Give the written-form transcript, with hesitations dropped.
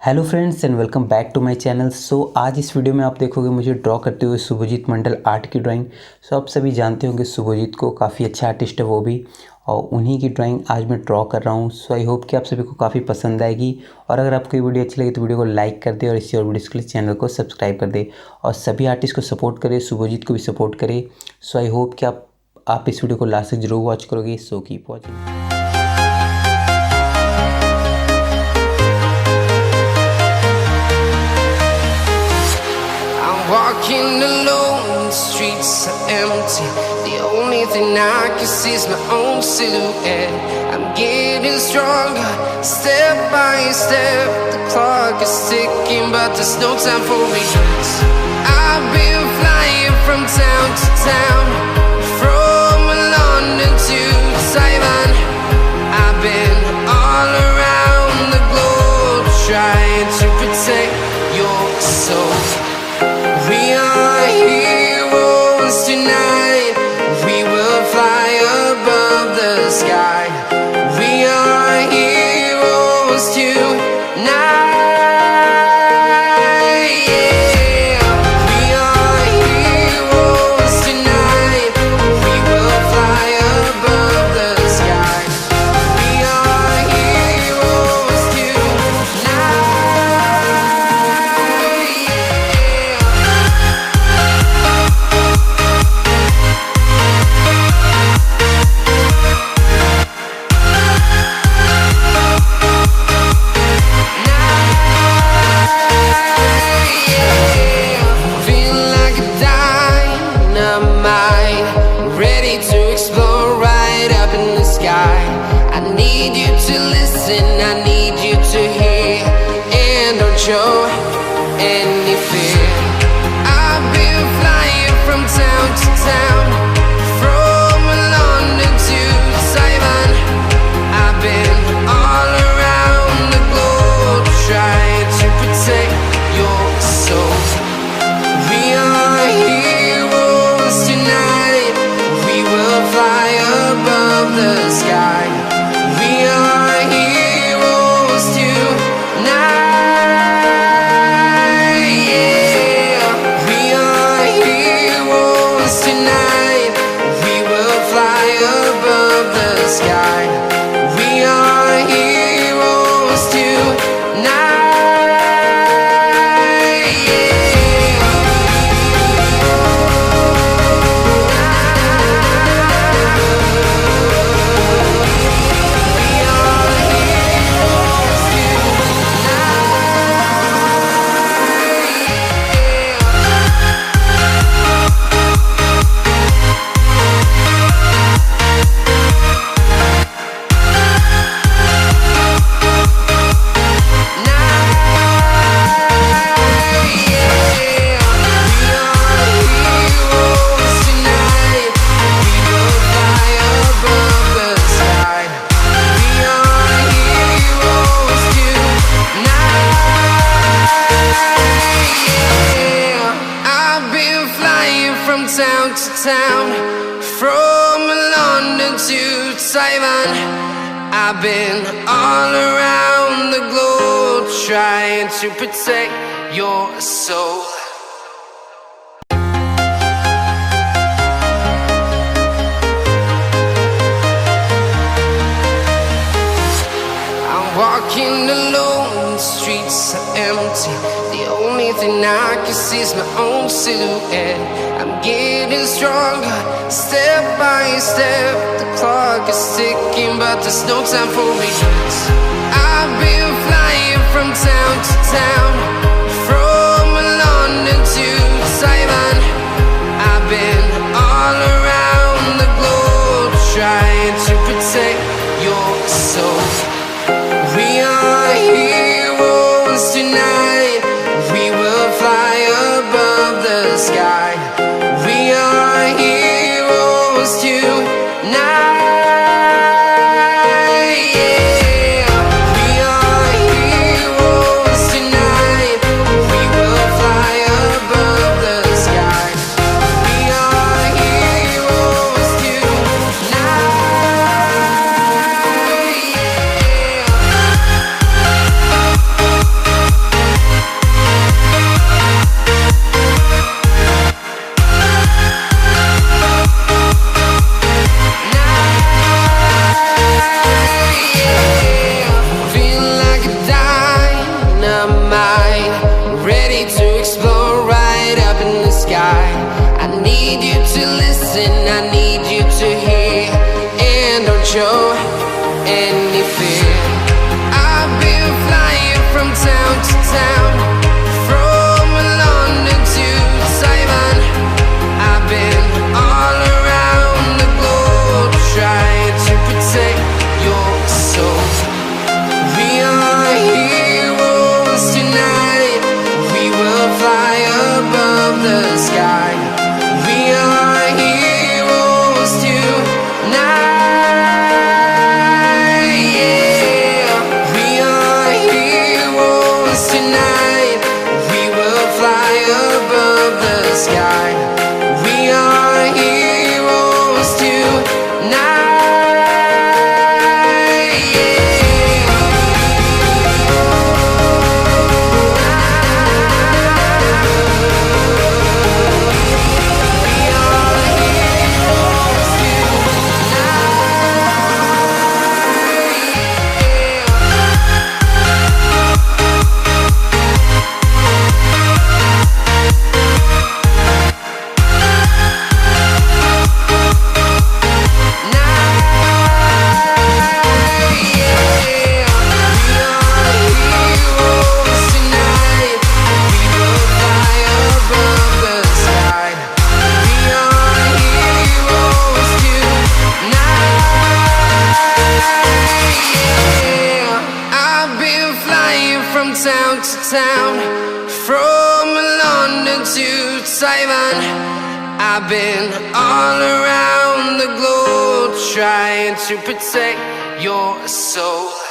Hello friends and welcome back to my channel. So आज इस video में आप देखोगे मुझे ड्रॉ करते हुए शुभजीत मंडल आर्ट की ड्राइंग। सो आप सभी जानते होंगे शुभजीत को, काफ़ी अच्छा आर्टिस्ट है वो भी, और उन्हीं की ड्राइंग आज मैं ड्रॉ कर रहा हूँ। सो आई होप कि आप सभी को काफ़ी पसंद आएगी, और अगर आपको ये वीडियो अच्छी लगी तो वीडियो को लाइक कर दे और इसी और वीडियोज़ के लिए चैनल को सब्सक्राइब कर दे, और सभी आर्टिस्ट को सपोर्ट करे, शुभजीत को भी सपोर्ट करे। सो आई होप कि आप इस वीडियो को लास्ट तक जरूर वॉच करोगे। So keep watching. Walking alone, the streets are empty. The only thing I can see is my own silhouette. I'm getting stronger, step by step. The clock is ticking, but there's no time for regrets. I've been flying from town to town, from London to Taiwan. I've been all around the globe, trying to protect your soul. We are heroes tonight. We will fly above the sky. We are heroes tonight. Yeah. We are heroes tonight. We will fly above the sky. We are heroes tonight. I need you to hear and don't show any fear. I've been flying from town to town, from London to Taiwan. I've been all around the globe, trying to protect your soul. We are heroes tonight. We will fly above the sky. We are heroes tonight. Yeah. We are heroes tonight. We will fly above the sky. We are heroes tonight. Town to town, from London to Taiwan. I've been all around the globe, trying to protect your soul. I'm walking alone, the streets are empty. The only thing I can see is my own silhouette. I'm getting stronger, step by step. The clock is ticking, but there's no time for regrets. I've been flying from town to town, from London to Taiwan. I've been all around the globe, trying to protect your soul. We are heroes tonight. We will fly above the sky. We are heroes tonight. Yeah. We are above the sky. We are heroes tonight. Yeah, we are heroes tonight. We will fly above the sky. We are heroes tonight. Town to town, from London to Taiwan. I've been all around the globe trying to protect your soul.